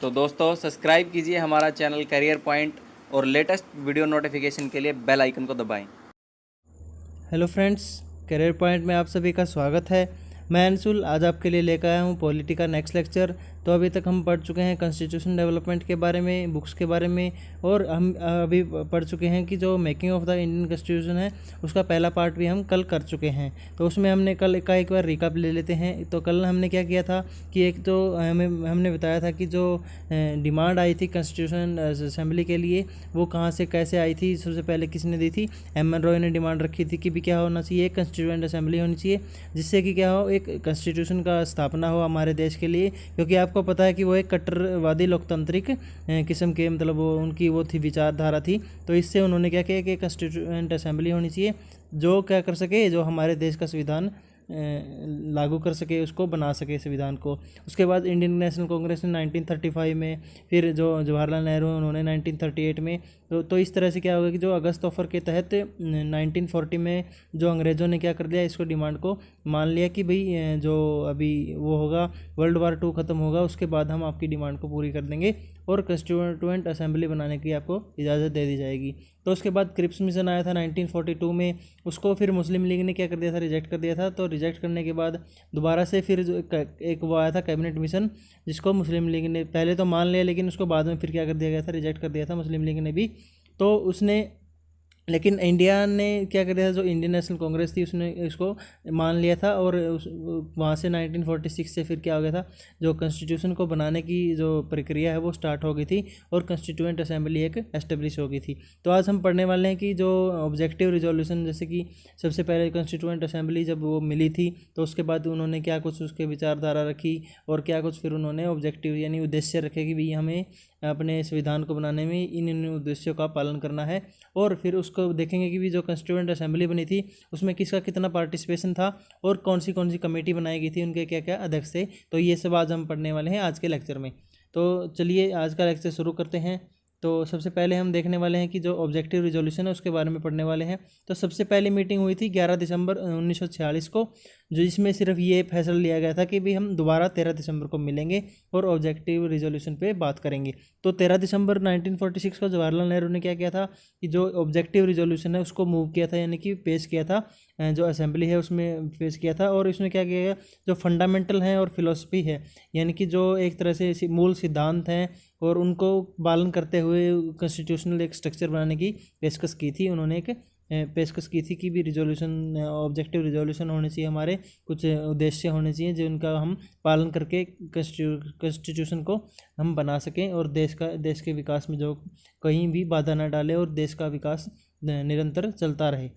तो दोस्तों सब्सक्राइब कीजिए हमारा चैनल करियर पॉइंट और लेटेस्ट वीडियो नोटिफिकेशन के लिए बेल आइकन को दबाएं। हेलो फ्रेंड्स, करियर पॉइंट में आप सभी का स्वागत है। मैं अंशुल आज आपके लिए लेकर आया हूँ पॉलिटी का नेक्स्ट लेक्चर। तो अभी तक हम पढ़ चुके हैं कॉन्स्टिट्यूशन डेवलपमेंट के बारे में, बुक्स के बारे में, और हम अभी पढ़ चुके हैं कि जो making of the Indian constitution है उसका पहला पार्ट भी हम कल कर चुके हैं। तो उसमें हमने कल का एक बार रिकैप ले लेते हैं। तो कल हमने क्या किया था कि एक तो हमने बताया था कि जो डिमांड आई थी कॉन्स्टिट्यूशन असेंबली के लिए वो कहाँ से कैसे आई थी। सबसे पहले किसने दी थी? एम.एन. रॉय ने डिमांड रखी थी कि भी क्या होना चाहिए, एक कॉन्स्टिट्यूएंट असेंबली होनी चाहिए जिससे कि क्या हो, एक कॉन्स्टिट्यूशन का स्थापना हो हमारे देश के लिए। क्योंकि आपको पता है कि वो एक कट्टरवादी लोकतांत्रिक किस्म के, मतलब वो उनकी वो थी, विचारधारा थी। तो इससे उन्होंने क्या किया कि कॉन्स्टिट्यूएंट असेंबली होनी चाहिए जो क्या कर सके, जो हमारे देश का संविधान लागू कर सके, उसको बना सके संविधान को। उसके बाद इंडियन नेशनल कांग्रेस ने 1935 में, फिर जो जवाहरलाल नेहरू उन्होंने 1938 में। तो इस तरह से क्या होगा कि जो अगस्त ऑफर के तहत 1940 में जो अंग्रेज़ों ने क्या कर दिया, इसको डिमांड को मान लिया कि भाई जो अभी वो होगा, वर्ल्ड वार 2 ख़त्म होगा, उसके बाद हम आपकी डिमांड को पूरी कर देंगे और कॉन्स्टिट्यूएंट असेंबली बनाने की आपको इजाज़त दे दी जाएगी। तो उसके बाद क्रिप्स मिशन आया था 1942 में, उसको फिर मुस्लिम लीग ने क्या कर दिया था, रिजेक्ट कर दिया था। तो रिजेक्ट करने के बाद दोबारा से फिर एक वो आया था कैबिनेट मिशन, जिसको मुस्लिम लीग ने पहले तो मान लिया, लेकिन उसको बाद में फिर क्या कर दिया गया था, रिजेक्ट कर दिया था मुस्लिम लीग ने भी। तो उसने, लेकिन इंडिया ने क्या कर दिया था, जो इंडियन नेशनल कांग्रेस थी उसने इसको मान लिया था। और वहाँ से 1946 से फिर क्या हो गया था, जो कॉन्स्टिट्यूशन को बनाने की जो प्रक्रिया है वो स्टार्ट हो गई थी और कॉन्स्टिट्यूएंट असेंबली एक एस्टेब्लिश हो गई थी। तो आज हम पढ़ने वाले हैं कि जो ऑब्जेक्टिव रिजोल्यूशन, जैसे कि सबसे पहले कॉन्स्टिट्यूएंट असेंबली जब वो मिली थी तो उसके बाद उन्होंने क्या कुछ उसके विचारधारा रखी और क्या कुछ फिर उन्होंने ऑब्जेक्टिव यानी उद्देश्य रखे कि भाई हमें अपने संविधान को बनाने में इन उद्देश्यों का पालन करना है। और फिर उसको देखेंगे कि भी जो कॉन्स्टिट्यूएंट असेंबली बनी थी उसमें किसका कितना पार्टिसिपेशन था और कौन सी कमेटी बनाई गई थी, उनके क्या क्या अध्यक्ष थे। तो ये सब आज हम पढ़ने वाले हैं आज के लेक्चर में। तो चलिए आज का लेक्चर शुरू करते हैं। तो सबसे पहले हम देखने वाले हैं कि जो ऑब्जेक्टिव रिजोल्यूशन है उसके बारे में पढ़ने वाले हैं। तो सबसे पहली मीटिंग हुई थी 11 दिसंबर 1946 को, जो इसमें सिर्फ ये फैसला लिया गया था कि भी हम दोबारा 13 दिसंबर को मिलेंगे और ऑब्जेक्टिव रिजोल्यूशन पे बात करेंगे। तो 13 दिसंबर 1946 को जवाहरलाल नेहरू ने क्या किया था कि जो ऑब्जेक्टिव रिजोल्यूशन है उसको मूव किया था, यानी कि पेश किया था, जो असेंबली है उसमें पेश किया था। और इसमें क्या किया गया, जो फंडामेंटल हैं और फिलोसफी है, यानी कि जो एक तरह से मूल सिद्धांत हैं और उनको पालन करते हुए कॉन्स्टिट्यूशनल एक स्ट्रक्चर बनाने की पेशकश की थी। उन्होंने एक पेशकश की थी कि भी रिजोल्यूशन, ऑब्जेक्टिव रिजोल्यूशन होने चाहिए, हमारे कुछ उद्देश्य होने चाहिए जिनका हम पालन करके कॉन्स्टिट्यूशन को हम बना सकें और देश के विकास में जो कहीं भी बाधा ना डाले और देश का विकास निरंतर चलता रहे।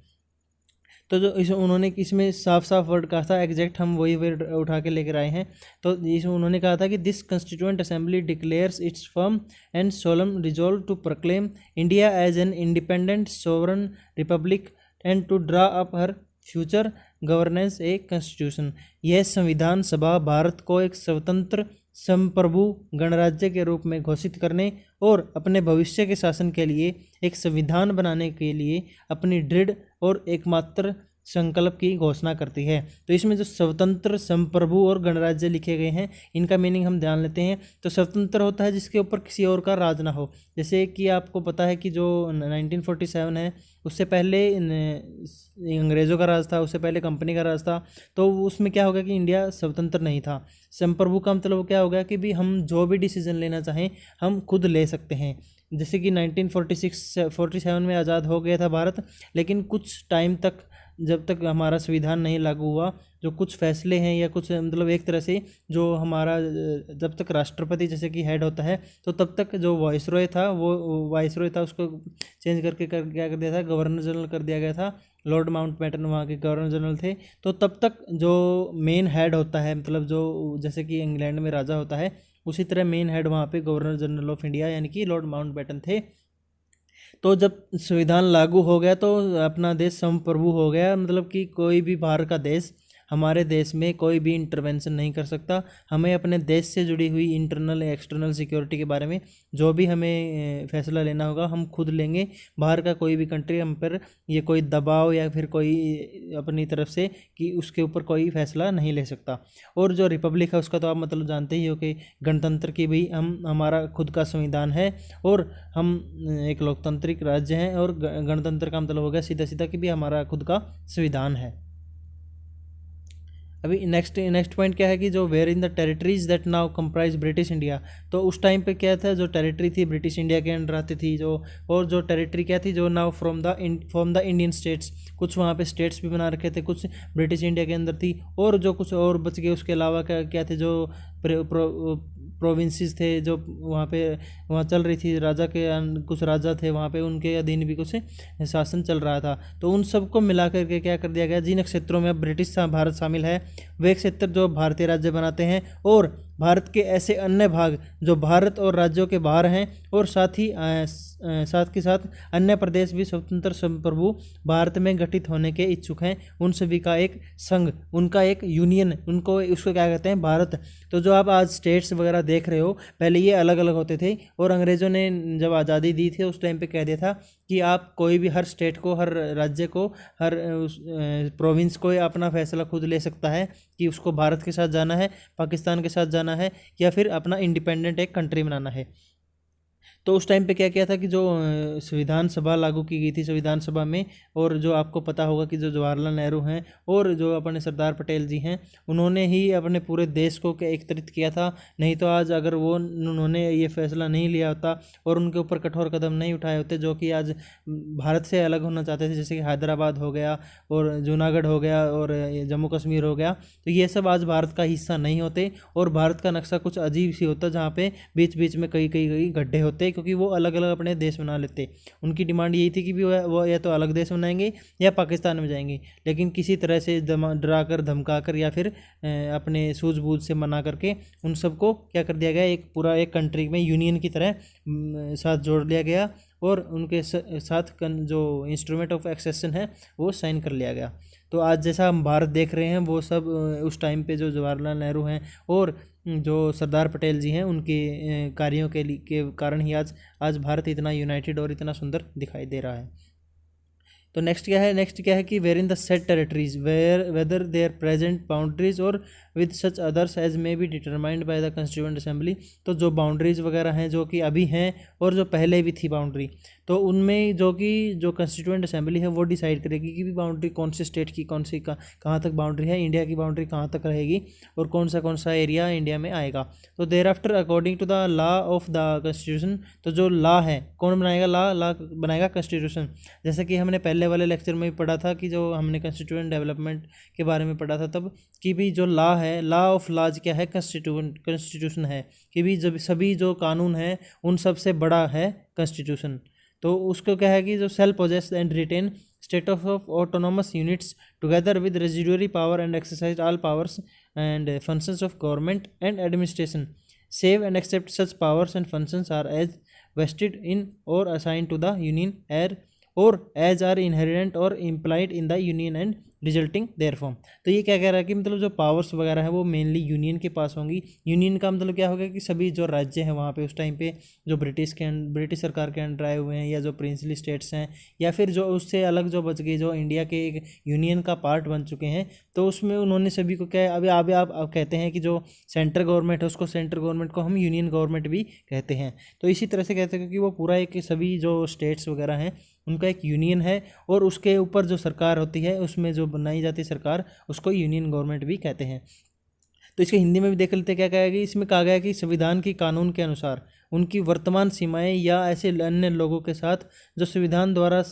तो जो उन्होंने इसमें साफ साफ वर्ड कहा था, एग्जैक्ट हम वही वर्ड उठा के लेकर आए हैं। तो इसमें उन्होंने कहा था कि this constituent assembly declares its firm and solemn resolve to proclaim India as an independent sovereign republic and to draw up her future governance a constitution. यह संविधान सभा भारत को एक स्वतंत्र संप्रभु गणराज्य के रूप में घोषित करने और अपने भविष्य के शासन के लिए एक संविधान बनाने के लिए अपनी दृढ़ और एकमात्र संकल्प की घोषणा करती है। तो इसमें जो स्वतंत्र संप्रभु और गणराज्य लिखे गए हैं इनका मीनिंग हम ध्यान लेते हैं। तो स्वतंत्र होता है जिसके ऊपर किसी और का राज ना हो। जैसे कि आपको पता है कि जो 1947 है उससे पहले अंग्रेज़ों का राज था, उससे पहले कंपनी का राज था। तो उसमें क्या होगा कि इंडिया स्वतंत्र नहीं था। संप्रभु का मतलब क्या होगा कि भी हम जो भी डिसीजन लेना चाहें हम खुद ले सकते हैं। जैसे कि 1947 में आज़ाद हो गया था भारत, लेकिन कुछ टाइम तक, जब तक हमारा संविधान नहीं लागू हुआ, जो कुछ फैसले हैं या कुछ मतलब एक तरह से जो हमारा, जब तक राष्ट्रपति जैसे कि हेड होता है तो तब तक जो वाइसरॉय था उसको चेंज करके क्या कर दिया था, गवर्नर जनरल कर दिया गया था। लॉर्ड माउंटबेटन वहाँ के गवर्नर जनरल थे। तो तब तक जो मेन हेड होता है, मतलब जो जैसे कि इंग्लैंड में राजा होता है उसी तरह मेन हेड वहाँ पे गवर्नर जनरल ऑफ इंडिया यानी कि लॉर्ड माउंटबेटन थे। तो जब संविधान लागू हो गया तो अपना देश संप्रभु हो गया, मतलब कि कोई भी बाहर का देश हमारे देश में कोई भी इंटरवेंशन नहीं कर सकता। हमें अपने देश से जुड़ी हुई इंटरनल एक्सटर्नल सिक्योरिटी के बारे में जो भी हमें फैसला लेना होगा हम खुद लेंगे। बाहर का कोई भी कंट्री हम पर ये कोई दबाव या फिर कोई अपनी तरफ से कि उसके ऊपर कोई फैसला नहीं ले सकता। और जो रिपब्लिक है उसका तो आप मतलब जानते ही हो कि गणतंत्र की भी हमारा खुद का संविधान है और हम एक लोकतांत्रिक राज्य हैं। और गणतंत्र का मतलब हो गया सीधा सीधा कि भी हमारा खुद का संविधान है। अभी नेक्स्ट पॉइंट क्या है कि जो where in the territories that now comprise British India. तो उस टाइम पे क्या था, जो टेरिटरी थी ब्रिटिश इंडिया के अंडर आती थी जो, और जो टेरिटरी क्या थी जो now from the Indian states, कुछ वहाँ पे स्टेट्स भी बना रखे थे, कुछ ब्रिटिश इंडिया के अंदर थी और जो कुछ और बच गए उसके अलावा क्या थे जो प्रोविंसेस थे जो वहाँ चल रही थी, राजा के कुछ राजा थे वहाँ पे, उनके अधीन भी कुछ शासन चल रहा था। तो उन सबको मिला करके क्या कर दिया गया, जिन क्षेत्रों में अब ब्रिटिश भारत शामिल है वे क्षेत्र जो भारतीय राज्य बनाते हैं और भारत के ऐसे अन्य भाग जो भारत और राज्यों के बाहर हैं और साथ के साथ अन्य प्रदेश भी स्वतंत्र संप्रभु भारत में गठित होने के इच्छुक हैं, उन सभी का एक संघ, उनका एक यूनियन, उसको क्या कहते हैं, भारत। तो जो आप आज स्टेट्स वगैरह देख रहे हो, पहले ये अलग अलग होते थे और अंग्रेज़ों ने जब आज़ादी दी थी उस टाइम पे कह दिया था कि आप कोई भी हर स्टेट को, हर राज्य को, हर प्रोविंस को अपना फैसला खुद ले सकता है कि उसको भारत के साथ जाना है, पाकिस्तान के साथ जाना है या फिर अपना इंडिपेंडेंट एक कंट्री बनाना है। तो उस टाइम पे क्या किया था कि जो संविधान सभा लागू की गई थी संविधान सभा में, और जो आपको पता होगा कि जो जवाहरलाल नेहरू हैं और जो अपने सरदार पटेल जी हैं उन्होंने ही अपने पूरे देश को एकत्रित किया था। नहीं तो आज अगर उन्होंने ये फैसला नहीं लिया होता और उनके ऊपर कठोर कदम नहीं उठाए होते जो कि आज भारत से अलग होना चाहते थे, जैसे कि हैदराबाद हो गया और जूनागढ़ हो गया और जम्मू कश्मीर हो गया, तो ये सब आज भारत का हिस्सा नहीं होते और भारत का नक्शा कुछ अजीब सी होता जहाँ पे बीच बीच में कई गड्ढे होते, क्योंकि वो अलग अलग अपने देश बना लेते। उनकी डिमांड यही थी कि भी वो या तो अलग देश बनाएंगे या पाकिस्तान में जाएंगे, लेकिन किसी तरह से डरा कर धमका कर या फिर अपने सूझबूझ से मना करके उन सबको क्या कर दिया गया, एक पूरा एक कंट्री में यूनियन की तरह साथ जोड़ लिया गया और उनके साथ जो इंस्ट्रूमेंट ऑफ एक्सेशन है वो साइन कर लिया गया। तो आज जैसा हम भारत देख रहे हैं वो सब उस टाइम पे जो जवाहरलाल नेहरू हैं और जो सरदार पटेल जी हैं उनके कार्यों के कारण ही आज भारत इतना यूनाइटेड और इतना सुंदर दिखाई दे रहा है। तो नेक्स्ट क्या है कि where in the said territories whether their present boundaries or with such others as may be determined by the constituent assembly. तो जो बाउंड्रीज वगैरह हैं जो कि अभी हैं और जो पहले भी थी बाउंड्री, तो उनमें जो कंस्टिट्यूएंट असेंबली है वो डिसाइड करेगी कि भी बाउंड्री कौन से स्टेट की कौन सी कहाँ तक बाउंड्री है, इंडिया की बाउंड्री कहाँ तक रहेगी और कौन सा एरिया इंडिया में आएगा। तो thereafter according to the law of the constitution, तो जो लॉ है कौन बनाएगा, लॉ बनाएगा कंस्टिट्यूशन। जैसे कि हमने पहले वाले लेक्चर में भी पढ़ा था कि जो हमने कंस्टिट्यूएंट डेवलपमेंट के बारे में पढ़ा था तब, कि भी जो लॉ है, लॉ ऑफ लॉज क्या है, कंस्टिट्यूशन है, कि भी जब सभी जो कानून है उन सबसे बड़ा है कंस्टिट्यूशन। तो उसको क्या है कि जो self possess and retain state of autonomous units together with residuary power and exercise all powers and functions of government and administration save and except such powers and functions are as vested in or assigned to the union or as are inherent or implied in the union and resulting therefrom. तो ये क्या कह रहा है कि मतलब जो powers वगैरह है वो मेनली यूनियन के पास होंगी। यूनियन का मतलब क्या होगा कि सभी जो राज्य हैं वहाँ पे उस टाइम पे जो ब्रिटिश सरकार के अंडर आए हुए हैं या जो प्रिंसली स्टेट्स हैं या फिर जो उससे अलग जो बच गई जो इंडिया के एक यूनियन का पार्ट बन चुके हैं, तो उसमें उन्होंने सभी को क्या अभी आप कहते हैं कि जो सेंट्रल गवर्नमेंट है उसको सेंट्रल गवर्नमेंट को हम यूनियन गवर्नमेंट भी कहते हैं। तो इसी तरह से कहते हैं कि वो पूरा एक सभी जो स्टेट्स वगैरह हैं उनका एक यूनियन है और उसके ऊपर जो सरकार होती है उसमें जो बनाई जाती है सरकार उसको यूनियन गवर्नमेंट भी कहते हैं। तो इसके हिंदी में भी देख लेते हैं क्या कहा गया। इसमें कहा गया कि संविधान की कानून के अनुसार उनकी वर्तमान सीमाएं या ऐसे अन्य लोगों के साथ जो संविधान द्वारा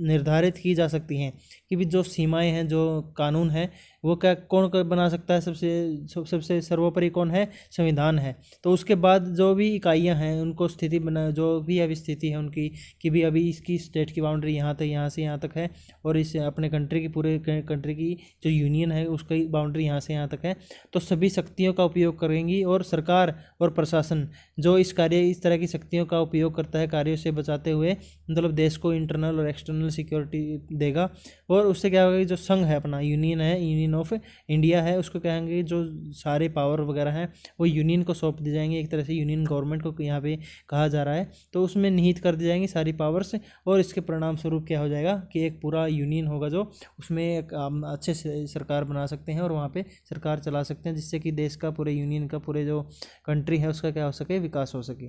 निर्धारित की जा सकती हैं, कि भी जो सीमाएं हैं जो कानून है वो क्या कौन बना सकता है, सबसे सर्वोपरि कौन है, संविधान है। तो उसके बाद जो भी इकाइयां हैं उनको स्थिति बना, जो भी अभी स्थिति है उनकी कि भी अभी इसकी स्टेट की बाउंड्री यहाँ तक, यहाँ से यहाँ तक है और इस अपने कंट्री की पूरे कंट्री की जो यूनियन है उसकी बाउंड्री यहाँ से यहाँ तक है। तो सभी शक्तियों का उपयोग करेंगी और सरकार और प्रशासन जो इस तरह की शक्तियों का उपयोग करता है कार्यों से बचाते हुए मतलब देश को इंटरनल और एक्सटर्नल सिक्योरिटी देगा। और उससे क्या होगा कि जो संघ है अपना यूनियन यूनियन ऑफ इंडिया है उसको कहेंगे, जो सारे पावर वगैरह हैं वो यूनियन को सौंप दी जाएंगे, एक तरह से यूनियन गवर्नमेंट को यहाँ पे कहा जा रहा है। तो उसमें निहित कर दी जाएंगी सारी पावर्स, और इसके परिणाम स्वरूप क्या हो जाएगा कि एक पूरा यूनियन होगा जो उसमें एक अच्छे से सरकार बना सकते हैं और वहाँ पे सरकार चला सकते हैं, जिससे कि देश का, पूरे यूनियन का, पूरे जो कंट्री है उसका क्या हो सके, विकास हो सके।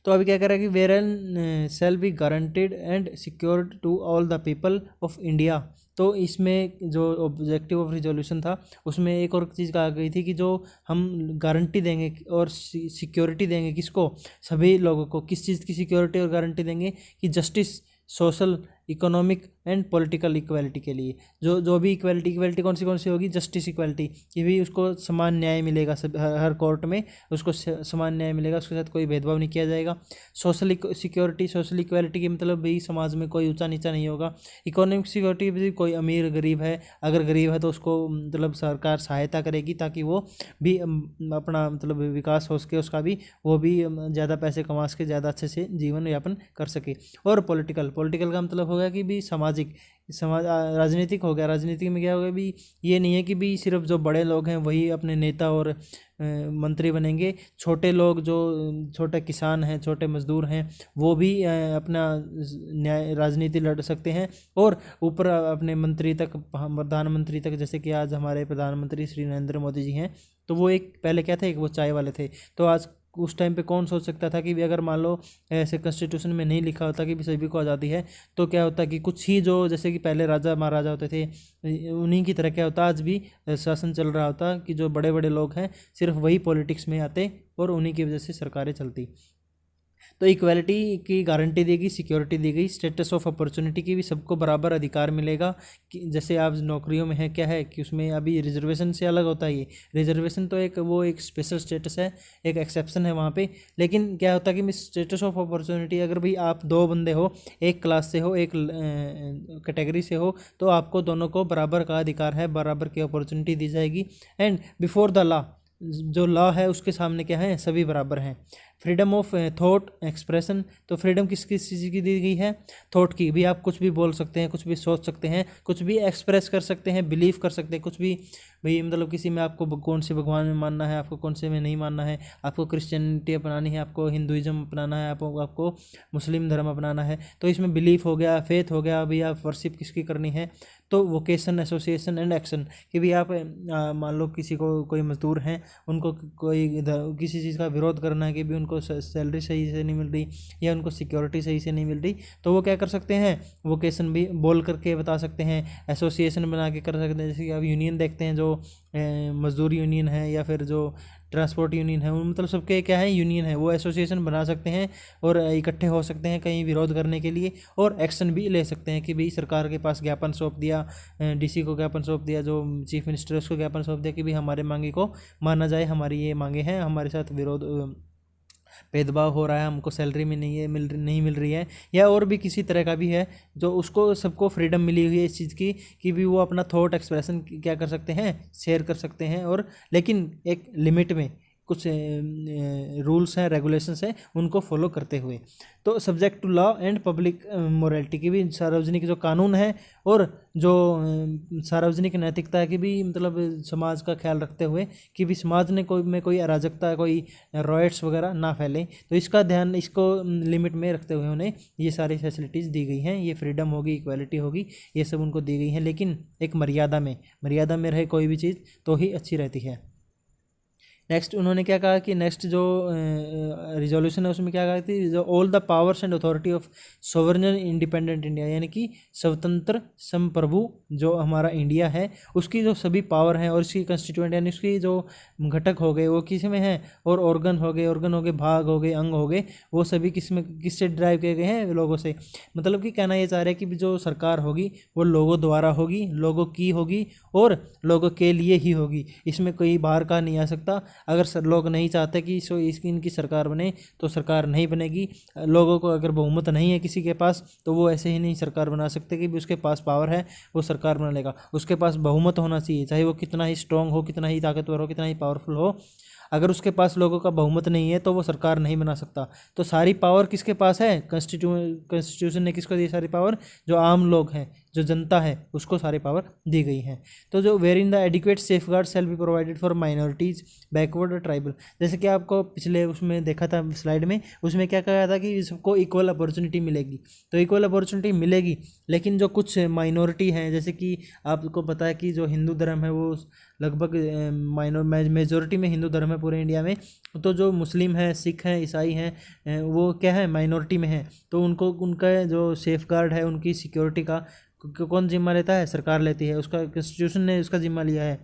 तो अभी क्या करें कि wherein shall be guaranteed and secured to all the people of India. तो इसमें जो ऑब्जेक्टिव ऑफ रिजोल्यूशन था उसमें एक और चीज़ कहा गई थी कि जो हम गारंटी देंगे और सिक्योरिटी देंगे किसको, सभी लोगों को। किस चीज़ की सिक्योरिटी और गारंटी देंगे कि justice, social, economic and political equality के लिए। जो भी इक्वालिटी कौन सी होगी, जस्टिस इक्वालिटी, कि भी उसको समान न्याय मिलेगा, सब हर कोर्ट में उसको समान न्याय मिलेगा, उसके साथ कोई भेदभाव नहीं किया जाएगा। सोशल सिक्योरिटी, सोशल इक्वालिटी की मतलब भी समाज में कोई ऊंचा नीचा नहीं होगा। इकोनॉमिक सिक्योरिटी भी, कोई अमीर गरीब है, अगर गरीब है तो उसको मतलब सरकार सहायता करेगी ताकि वो भी अपना मतलब विकास हो सके उसका भी, वो भी ज़्यादा पैसे कमा सके, ज़्यादा अच्छे से जीवन यापन कर सके। और पॉलिटिकल का मतलब होगा कि भी समाज राजनीतिक हो गया। राजनीति में क्या होगा भी, ये नहीं है कि भी सिर्फ जो बड़े लोग हैं वही अपने नेता और मंत्री बनेंगे। छोटे लोग, जो छोटे किसान हैं, छोटे मजदूर हैं, वो भी अपना न्याय राजनीति लड़ सकते हैं। और ऊपर अपने मंत्री तक, प्रधानमंत्री तक, जैसे कि आज हमारे प्रधानमंत्री श्री नरेंद्र मोदी जी हैं, तो वो एक पहले क्या थे, एक वो चाय वाले थे। तो आज उस टाइम पे कौन सोच सकता था कि भी अगर मान लो ऐसे कॉन्स्टिट्यूशन में नहीं लिखा होता कि भी सभी को आज़ादी है, तो क्या होता कि कुछ ही जो, जैसे कि पहले राजा महाराजा होते थे, उन्हीं की तरह क्या होता आज भी शासन चल रहा होता कि जो बड़े बड़े लोग हैं सिर्फ वही पॉलिटिक्स में आते और उन्हीं की वजह से सरकारें चलती। तो इक्वालिटी की गारंटी दी गई, सिक्योरिटी दी गई, स्टेटस ऑफ अपॉर्चुनिटी की भी सबको बराबर अधिकार मिलेगा। कि जैसे आप नौकरियों में है क्या है कि उसमें अभी रिजर्वेशन से अलग होता है। ये रिजर्वेशन तो एक स्पेशल स्टेटस है, एक एक्सेप्शन है वहाँ पे। लेकिन क्या होता है कि स्टेटस ऑफ अपॉर्चुनिटी, अगर भाई आप दो बंदे हो, एक क्लास से हो, एक कैटेगरी से हो, तो आपको दोनों को बराबर का अधिकार है, बराबर की अपॉर्चुनिटी दी जाएगी। एंड बिफोर द लॉ, जो लॉ है उसके सामने क्या है, सभी बराबर हैं। फ्रीडम ऑफ थॉट एक्सप्रेशन, तो फ्रीडम किस चीज़ की दी गई है, थॉट की। भी आप कुछ भी बोल सकते हैं, कुछ भी सोच सकते हैं, कुछ भी एक्सप्रेस कर सकते हैं, बिलीव कर सकते हैं, कुछ भी। भाई मतलब किसी में आपको कौन से भगवान में मानना है, आपको कौन से में नहीं मानना है, आपको क्रिश्चियनिटी अपनानी है, आपको हिंदुइज्म अपनाना है, आपको मुस्लिम धर्म अपनाना है, तो इसमें बिलीफ हो गया, फेथ हो गया। अभी आप वर्शिप किसकी करनी है, तो वोकेशन, एसोसिएशन एंड एक्शन, कि भी आप मान लो किसी को, कोई मजदूर हैं, उनको कोई किसी चीज़ का विरोध करना है कि भी उनको सैलरी सही से नहीं मिल रही या उनको सिक्योरिटी सही से नहीं मिल रही, तो वो क्या कर सकते हैं, वोकेशन भी बोल करके बता सकते हैं, एसोसिएशन बना के कर सकते हैं। जैसे कि आप यूनियन देखते हैं, जो मजदूर यूनियन है या फिर जो ट्रांसपोर्ट यूनियन है, मतलब सबके क्या है, यूनियन है, वो एसोसिएशन बना सकते हैं और इकट्ठे हो सकते हैं कहीं विरोध करने के लिए, और एक्शन भी ले सकते हैं कि भाई सरकार के पास ज्ञापन सौंप दिया, डीसी को ज्ञापन सौंप दिया, जो चीफ मिनिस्टर है उसको ज्ञापन सौंप दिया कि भाई हमारे मांगे को माना जाए, हमारी ये मांगे हैं, हमारे साथ विरोध, भेदभाव हो रहा है, हमको सैलरी में नहीं मिल रही है, या और भी किसी तरह का भी है, जो उसको सबको फ्रीडम मिली हुई है इस चीज़ की कि भी वो अपना थॉट एक्सप्रेशन क्या कर सकते हैं, शेयर कर सकते हैं, और लेकिन एक लिमिट में, कुछ रूल्स हैं, रेगुलेशंस हैं, उनको फॉलो करते हुए। तो subject to law and public morality की भी, सार्वजनिक जो कानून है और जो सार्वजनिक नैतिकता की भी, मतलब समाज का ख्याल रखते हुए कि भी समाज ने कोई अराजकता, कोई रॉयट्स वगैरह ना फैले, तो इसका ध्यान, इसको लिमिट में रखते हुए उन्हें ये सारी फैसिलिटीज़ दी गई हैं। ये फ्रीडम होगी, इक्वालिटी होगी, ये सब उनको दी गई हैं, लेकिन एक मर्यादा में रहे कोई भी चीज़ तो ही अच्छी रहती है। नेक्स्ट उन्होंने क्या कहा कि नेक्स्ट जो रिजोल्यूशन है उसमें क्या कहा थी, जो all the powers and authority of sovereign independent India, यानी कि स्वतंत्र संप्रभु जो हमारा इंडिया है, उसकी जो सभी पावर हैं और इसकी कंस्टिट्यूएंट यानी उसकी जो घटक हो गए वो किस में हैं, और ऑर्गन हो गए, भाग हो गए, अंग हो गए, वो सभी किससे ड्राइव किए गए हैं, लोगों से। मतलब कि कहना ये चाह रहे हैं कि जो सरकार होगी वो लोगों द्वारा होगी, लोगों की होगी और लोगों के लिए ही होगी, इसमें कोई बाहर का नहीं आ सकता। अगर लोग नहीं चाहते कि इनकी सरकार बने तो सरकार नहीं बनेगी। लोगों को अगर बहुमत नहीं है किसी के पास तो वो ऐसे ही नहीं सरकार बना सकते कि भी उसके पास पावर है वो सरकार बना लेगा। उसके पास बहुमत होना चाहिए, चाहे वो कितना ही स्ट्रांग हो, कितना ही ताकतवर हो, कितना ही पावरफुल हो। अगर उसके पास लोगों का बहुमत नहीं है तो वो सरकार नहीं बना सकता। तो सारी पावर किसके पास है, कॉन्स्टिट्यूशन ने किसको दी सारी पावर, जो आम लोग हैं, जो जनता है उसको सारी पावर दी गई हैं। तो जो wherein the adequate safeguards shall be provided for minorities, backward और ट्राइबल, जैसे कि आपको पिछले उसमें देखा था स्लाइड में, उसमें क्या कहा था कि सबको इक्वल अपॉर्चुनिटी मिलेगी। तो इक्वल अपॉर्चुनिटी मिलेगी, लेकिन जो कुछ माइनॉरिटी हैं, जैसे कि आपको पता है कि जो हिंदू धर्म है वो लगभग मेजोरिटी में हिंदू धर्म है पूरे इंडिया में, तो जो मुस्लिम है, सिख हैं, ईसाई हैं, वो क्या है माइनॉरिटी में है। तो उनको उनका जो सेफ गार्ड है, उनकी सिक्योरिटी का कौन जिम्मा लेता है? सरकार लेती है। उसका कॉन्स्टिट्यूशन ने उसका जिम्मा लिया है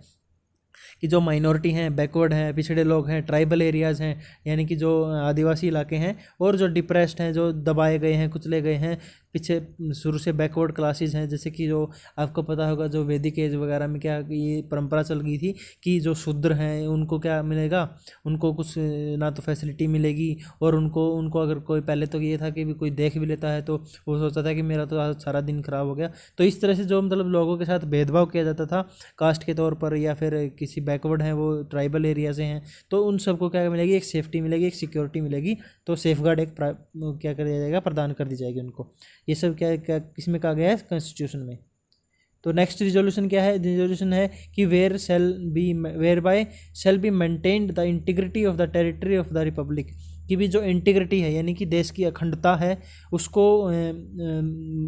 कि जो माइनॉरिटी हैं, बैकवर्ड हैं, पिछड़े लोग हैं, ट्राइबल एरियाज़ हैं, यानी कि जो आदिवासी इलाके हैं, और जो डिप्रेस्ड हैं, जो दबाए गए हैं, कुचले गए हैं, पीछे शुरू से बैकवर्ड क्लासेस हैं, जैसे कि जो आपको पता होगा जो वैदिक एज वगैरह में क्या ये परंपरा चल गई थी कि जो शूद्र हैं उनको क्या मिलेगा, उनको कुछ ना तो फैसिलिटी मिलेगी, और उनको अगर कोई, पहले तो ये था कि भी कोई देख भी लेता है तो वो सोचता था कि मेरा तो आज सारा दिन खराब हो गया। तो इस तरह से जो मतलब लोगों के साथ भेदभाव किया जाता था कास्ट के तौर पर, या फिर किसी बैकवर्ड हैं वो ट्राइबल एरिया से हैं, तो उन सबको क्या मिलेगी? एक सेफ्टी मिलेगी, एक सिक्योरिटी मिलेगी। तो सेफ गार्ड एक क्या कर दिया जाएगा? प्रदान कर दी जाएगी उनको। ये सब क्या क्या किसमें कहा गया है? कॉन्स्टिट्यूशन में। तो नेक्स्ट रिजोल्यूशन क्या है? रिजोल्यूशन है कि whereby shall be maintained the integrity of the territory of the republic, कि भी जो इंटीग्रिटी है यानी कि देश की अखंडता है उसको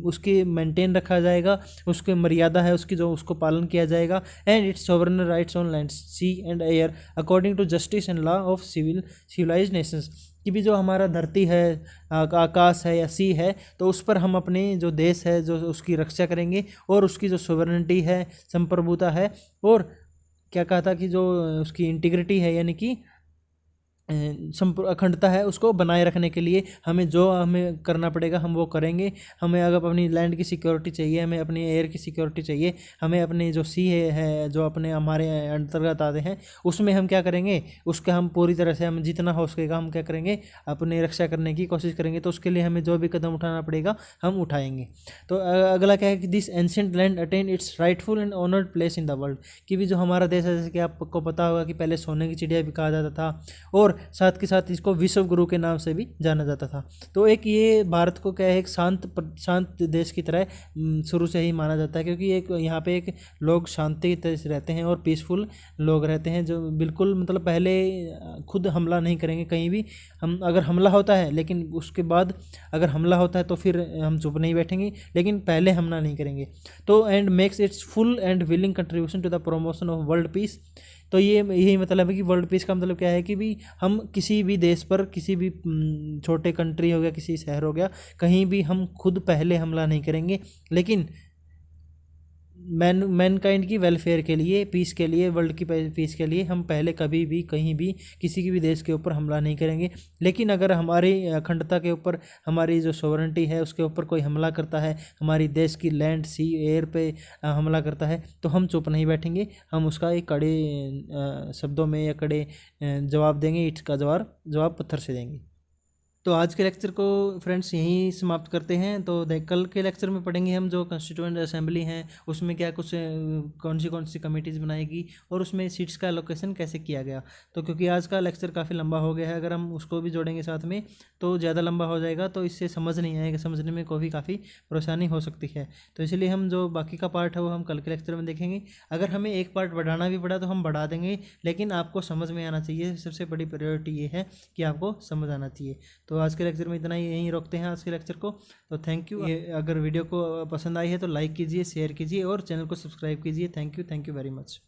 उसकी मेंटेन रखा जाएगा, उसकी मर्यादा है उसकी, जो उसको पालन किया जाएगा। And its sovereign rights on land, sea and air according to justice and law of civilised nations, कि भी जो हमारा धरती है, आकाश है या सी है, तो उस पर हम अपने जो देश है जो उसकी रक्षा करेंगे, और उसकी जो सोवरेनिटी है, संप्रभुता है, और क्या कहा था कि जो उसकी इंटीग्रिटी है यानी कि अखंडता है, उसको बनाए रखने के लिए हमें करना पड़ेगा हम वो करेंगे। हमें अगर अपनी लैंड की सिक्योरिटी चाहिए, हमें अपनी एयर की सिक्योरिटी चाहिए, हमें अपनी जो सी है जो अपने हमारे अंतर्गत आते हैं, उसमें हम क्या करेंगे? उसका हम पूरी तरह से, हम जितना हो सकेगा हम क्या करेंगे? अपनी रक्षा करने की कोशिश करेंगे। तो उसके लिए हमें जो भी कदम उठाना पड़ेगा हम उठाएंगे। तो अगला क्या है कि this ancient land attain it's rightful and honoured place in the world, कि भी जो हमारा देश है, जैसे कि आपको पता होगा कि पहले सोने की चिड़िया भी कहा जाता था, और साथ के साथ इसको विश्व गुरु के नाम से भी जाना जाता था। तो एक ये भारत को क्या है, एक शांत देश की तरह शुरू से ही माना जाता है, क्योंकि एक यहाँ पे एक लोग शांति से रहते हैं और पीसफुल लोग रहते हैं, जो बिल्कुल मतलब पहले खुद हमला नहीं करेंगे कहीं भी। हम अगर हमला होता है, लेकिन उसके बाद अगर हमला होता है तो फिर हम चुप नहीं बैठेंगे, लेकिन पहले हमला नहीं करेंगे। तो and makes its full and willing contribution to the promotion of world peace. तो ये यही मतलब है कि वर्ल्ड पीस का मतलब क्या है कि भी हम किसी भी देश पर, किसी भी छोटे कंट्री हो गया, किसी शहर हो गया, कहीं भी हम खुद पहले हमला नहीं करेंगे, लेकिन मैनकाइंड की वेलफेयर के लिए, पीस के लिए, वर्ल्ड की पीस के लिए हम पहले कभी भी कहीं भी किसी की भी देश के ऊपर हमला नहीं करेंगे। लेकिन अगर हमारी अखंडता के ऊपर, हमारी जो सोवरेनिटी है उसके ऊपर कोई हमला करता है, हमारी देश की लैंड, सी, एयर पे हमला करता है, तो हम चुप नहीं बैठेंगे, हम उसका एक कड़े शब्दों में या कड़े जवाब देंगे। ईंट का जवाब पत्थर से देंगे। तो आज के लेक्चर को फ्रेंड्स यहीं समाप्त करते हैं। तो कल के लेक्चर में पढ़ेंगे हम जो कॉन्स्टिट्यूएंट असेंबली हैं उसमें क्या कुछ कौन सी कमेटीज़ बनाएगी, और उसमें सीट्स का एलोकेशन कैसे किया गया। तो क्योंकि आज का लेक्चर काफ़ी लंबा हो गया है, अगर हम उसको भी जोड़ेंगे साथ में तो ज़्यादा लंबा हो जाएगा, तो इससे समझ नहीं आएगा, समझने में काफ़ी परेशानी हो सकती है। तो इसलिए हम जो बाकी का पार्ट है वो हम कल के लेक्चर में देखेंगे। अगर हमें एक पार्ट बढ़ाना भी पड़ा तो हम बढ़ा देंगे, लेकिन आपको समझ में आना चाहिए। सबसे बड़ी प्रायोरिटी ये है कि आपको समझ आना चाहिए। तो आज के लेक्चर में इतना ही, यहीं रोकते हैं आज के लेक्चर को। तो थैंक यू। अगर वीडियो को पसंद आई है तो लाइक कीजिए, शेयर कीजिए और चैनल को सब्सक्राइब कीजिए। Thank you very much.